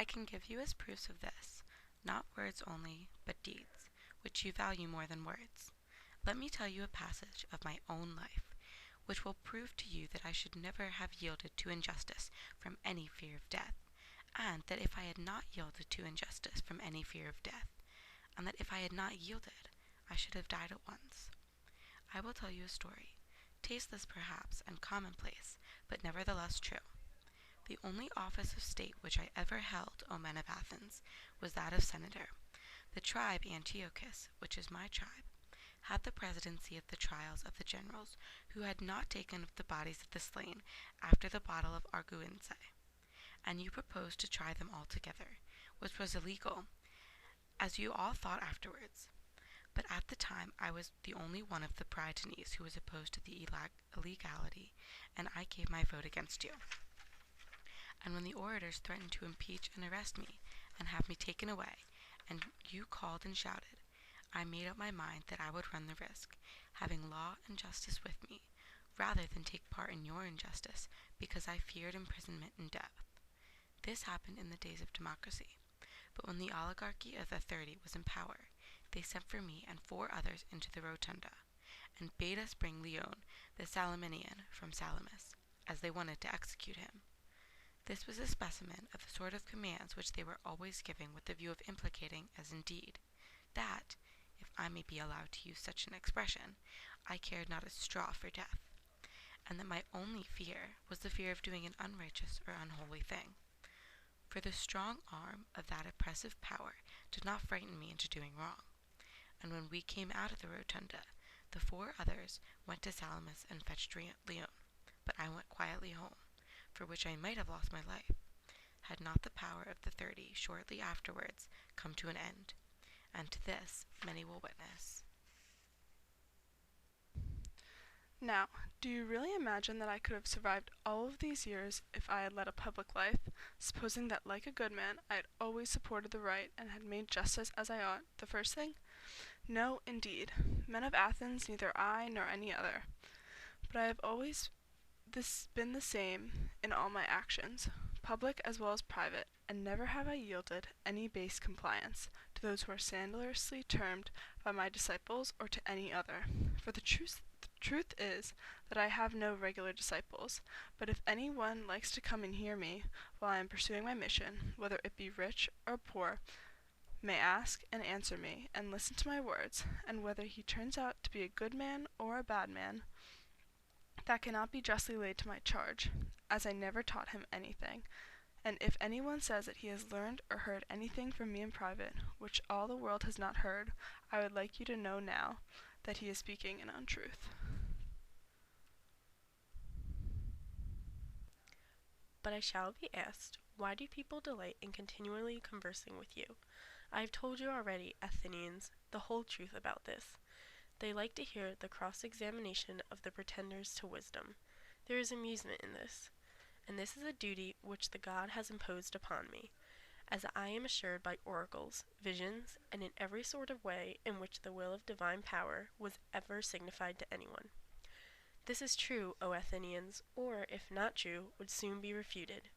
I can give you as proofs of this, not words only, but deeds, which you value more than words. Let me tell you a passage of my own life, which will prove to you that I should never have yielded to injustice from any fear of death, and that if I had not yielded to injustice from any fear of death, and that if I had not yielded, I should have died at once. I will tell you a story, tasteless perhaps and commonplace, but nevertheless true. The only office of state which I ever held, O men of Athens, was that of senator. The tribe Antiochus, which is my tribe, had the presidency of the trials of the generals who had not taken of the bodies of the slain after the battle of Arguince. And you proposed to try them all together, which was illegal, as you all thought afterwards. But at the time I was the only one of the Prytanes who was opposed to the illegality, and I gave my vote against you. And when the orators threatened to impeach and arrest me, and have me taken away, and you called and shouted, I made up my mind that I would run the risk, having law and justice with me, rather than take part in your injustice, because I feared imprisonment and death. This happened in the days of democracy. But when the oligarchy of the 30 was in power, they sent for me and 4 others into the rotunda, and bade us bring Leon, the Salaminian, from Salamis, as they wanted to execute him. This was a specimen of the sort of commands which they were always giving with the view of implicating as indeed, that, if I may be allowed to use such an expression, I cared not a straw for death, and that my only fear was the fear of doing an unrighteous or unholy thing. For the strong arm of that oppressive power did not frighten me into doing wrong. And when we came out of the rotunda, the 4 others went to Salamis and fetched Leon, but I went quietly home, for which I might have lost my life, had not the power of the 30 shortly afterwards come to an end, and to this many will witness. Now, do you really imagine that I could have survived all of these years if I had led a public life, supposing that, like a good man, I had always supported the right and had made justice as I ought the first thing? No, indeed. Men of Athens, neither I nor any other. But I have always been the same in all my actions, public as well as private, and never have I yielded any base compliance to those who are slanderously termed by my disciples or to any other. For the truth is that I have no regular disciples, but if any one likes to come and hear me while I am pursuing my mission, whether it be rich or poor, may ask and answer me, and listen to my words, and whether he turns out to be a good man or a bad man, that cannot be justly laid to my charge, as I never taught him anything. And if anyone says that he has learned or heard anything from me in private, which all the world has not heard, I would like you to know now that he is speaking in untruth. But I shall be asked, why do people delight in continually conversing with you? I have told you already, Athenians, the whole truth about this. They like to hear the cross-examination of the pretenders to wisdom. There is amusement in this, and this is a duty which the God has imposed upon me, as I am assured by oracles, visions, and in every sort of way in which the will of divine power was ever signified to anyone. This is true, O Athenians, or, if not true, would soon be refuted.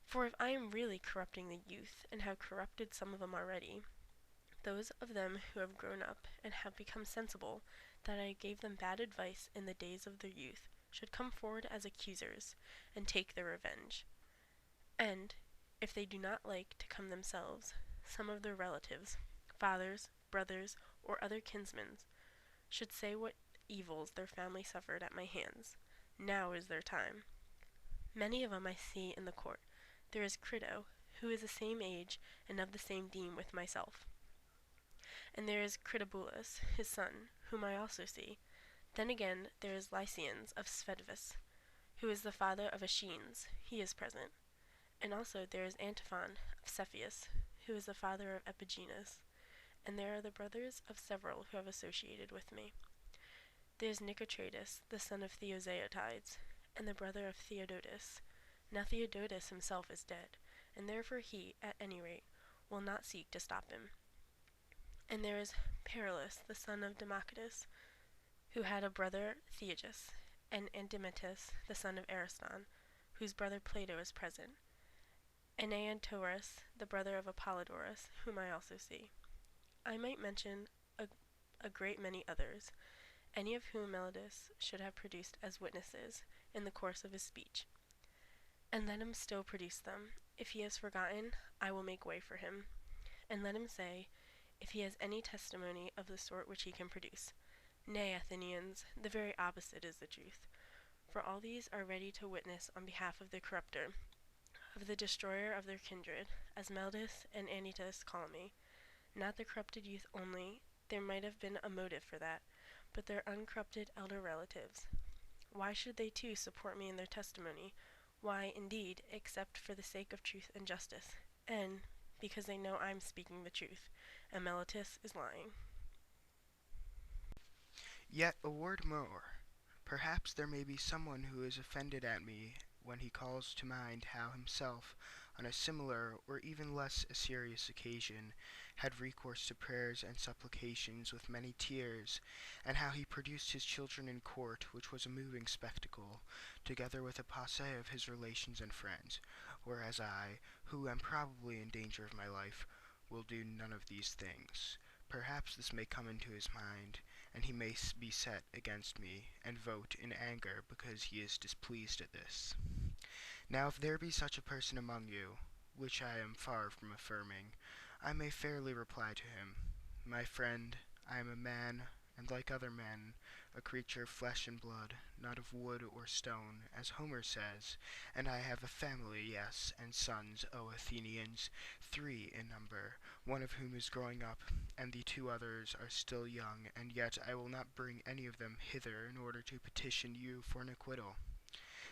For if I am really corrupting the youth, and have corrupted some of them already, those of them who have grown up and have become sensible that I gave them bad advice in the days of their youth should come forward as accusers, and take their revenge. And, if they do not like to come themselves, some of their relatives, fathers, brothers, or other kinsmen, should say what evils their family suffered at my hands. Now is their time. Many of them I see in the court. There is Crito, who is the same age and of the same deme with myself. And there is Critobulus, his son, whom I also see. Then again there is Lysians of Sphettus, who is the father of Aeschines. He is present. And also there is Antiphon of Cepheus, who is the father of Epigenes. And there are the brothers of several who have associated with me. There is Nicostratus, the son of Theozaotides, and the brother of Theodotus. Now Theodotus himself is dead, and therefore he, at any rate, will not seek to stop him. And there is Paralus, the son of Democritus, who had a brother Theagus, and Antimetus, the son of Ariston, whose brother Plato is present. Aeneantorus, the brother of Apollodorus, whom I also see. I might mention a great many others, any of whom Meletus should have produced as witnesses in the course of his speech. And let him still produce them. If he has forgotten, I will make way for him. And let him say, if he has any testimony of the sort which he can produce. Nay, Athenians, the very opposite is the truth. For all these are ready to witness on behalf of the corrupter, of the destroyer of their kindred, as Meletus and Anytus call me. Not the corrupted youth only, there might have been a motive for that, but their uncorrupted elder relatives. Why should they too support me in their testimony? Why, indeed, except for the sake of truth and justice, and because they know I'm speaking the truth, and Meletus is lying. Yet a word more. Perhaps there may be someone who is offended at me when he calls to mind how himself, on a similar or even less a serious occasion, had recourse to prayers and supplications with many tears, and how he produced his children in court, which was a moving spectacle, together with a posse of his relations and friends, whereas I, who am probably in danger of my life, will do none of these things. Perhaps this may come into his mind, and he may be set against me, and vote in anger because he is displeased at this. Now if there be such a person among you, which I am far from affirming, I may fairly reply to him, My friend, I am a man, and like other men, a creature of flesh and blood, not of wood or stone, as Homer says, and I have a family, yes, and sons, O Athenians, 3 in number, one of whom is growing up, and the 2 others are still young, and yet I will not bring any of them hither in order to petition you for an acquittal.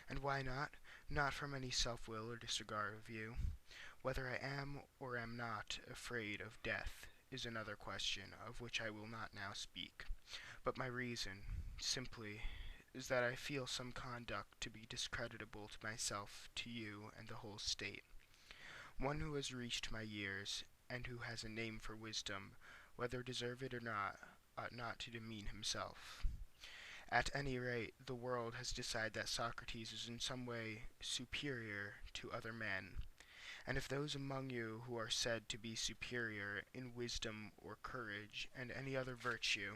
And why not? Not from any self-will or disregard of you. Whether I am or am not afraid of death is another question, of which I will not now speak. But my reason, simply, is that I feel some conduct to be discreditable to myself, to you, and the whole state. One who has reached my years, and who has a name for wisdom, whether deserve it or not, ought not to demean himself. At any rate, the world has decided that Socrates is in some way superior to other men, and if those among you who are said to be superior in wisdom or courage and any other virtue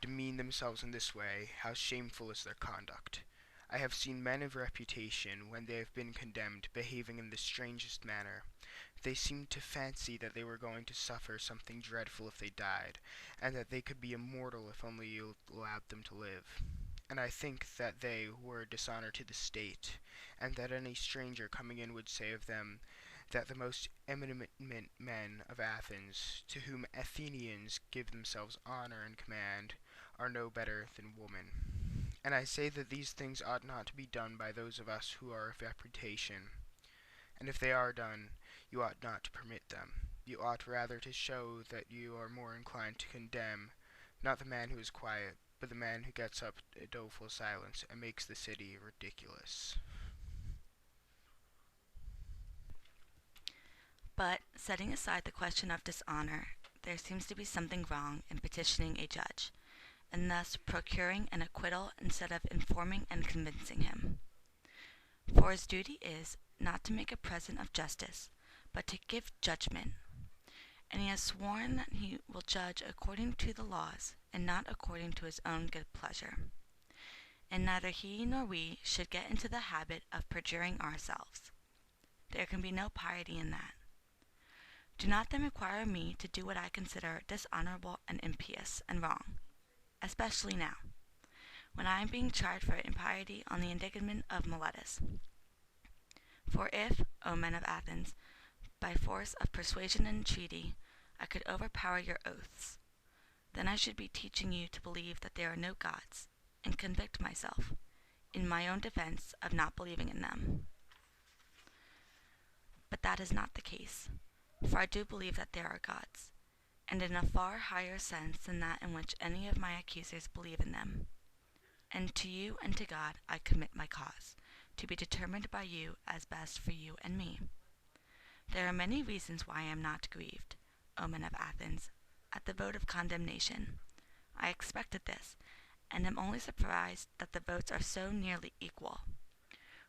demean themselves in this way, how shameful is their conduct. I have seen men of reputation, when they have been condemned, behaving in the strangest manner. They seemed to fancy that they were going to suffer something dreadful if they died, and that they could be immortal if only you allowed them to live. And I think that they were a dishonor to the state, and that any stranger coming in would say of them that the most eminent men of Athens, to whom Athenians give themselves honor and command, are no better than women. And I say that these things ought not to be done by those of us who are of reputation. And if they are done, you ought not to permit them. You ought rather to show that you are more inclined to condemn, not the man who is quiet, but the man who gets up a doleful silence and makes the city ridiculous. But, setting aside the question of dishonor, there seems to be something wrong in petitioning a judge, and thus procuring an acquittal instead of informing and convincing him. For his duty is not to make a present of justice, but to give judgment. And he has sworn that he will judge according to the laws, and not according to his own good pleasure. And neither he nor we should get into the habit of perjuring ourselves. There can be no piety in that. Do not then require me to do what I consider dishonorable and impious and wrong, especially now, when I am being tried for impiety on the indictment of Meletus. For if, O men of Athens, by force of persuasion and entreaty, I could overpower your oaths, then I should be teaching you to believe that there are no gods, and convict myself, in my own defense, of not believing in them. But that is not the case, for I do believe that there are gods, and in a far higher sense than that in which any of my accusers believe in them. And to you and to God I commit my cause, to be determined by you as best for you and me. There are many reasons why I am not grieved, O men of Athens, at the vote of condemnation. I expected this, and am only surprised that the votes are so nearly equal.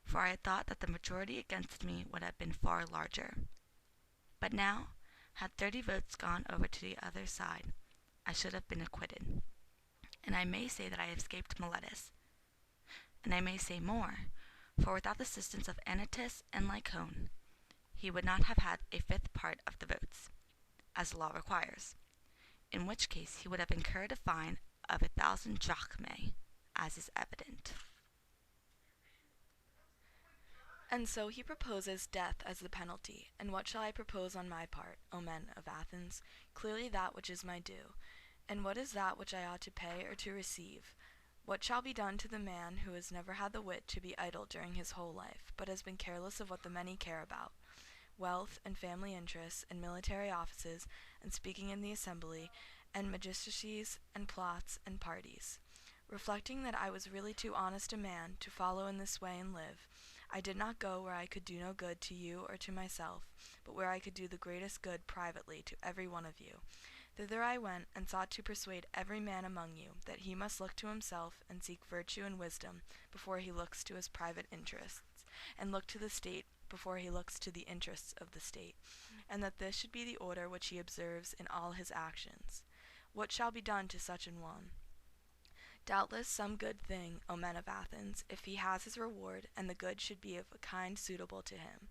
for I had thought that the majority against me would have been far larger. But now, had 30 votes gone over to the other side, I should have been acquitted. And I may say that I escaped Miletus. And I may say more, for without the assistance of Anytus and Lycon, he would not have had a fifth part of the votes, as the law requires, in which case he would have incurred a fine of 1,000 drachmae, as is evident. And so he proposes death as the penalty. And what shall I propose on my part, O men of Athens? Clearly that which is my due. And what is that which I ought to pay or to receive? What shall be done to the man who has never had the wit to be idle during his whole life, but has been careless of what the many care about? Wealth and family interests and military offices and speaking in the assembly and magistracies and plots and parties. Reflecting that I was really too honest a man to follow in this way and live, I did not go where I could do no good to you or to myself, but where I could do the greatest good privately to every one of you. Thither I went, and sought to persuade every man among you that he must look to himself and seek virtue and wisdom before he looks to his private interests, and look to the state before he looks to the interests of the state, and that this should be the order which he observes in all his actions. What shall be done to such an one? Doubtless some good thing, O men of Athens, if he has his reward, and the good should be of a kind suitable to him.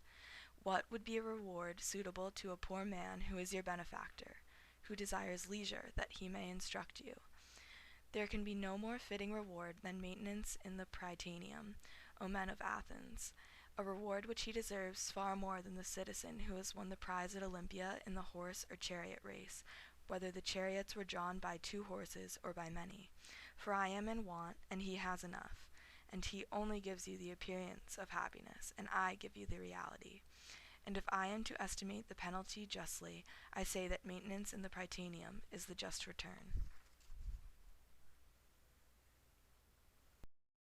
What would be a reward suitable to a poor man who is your benefactor, who desires leisure that he may instruct you? There can be no more fitting reward than maintenance in the Prytaneum, O men of Athens, a reward which he deserves far more than the citizen who has won the prize at Olympia in the horse or chariot race, whether the chariots were drawn by 2 horses or by many. For I am in want, and he has enough, and he only gives you the appearance of happiness, and I give you the reality. And if I am to estimate the penalty justly, I say that maintenance in the Prytaneum is the just return.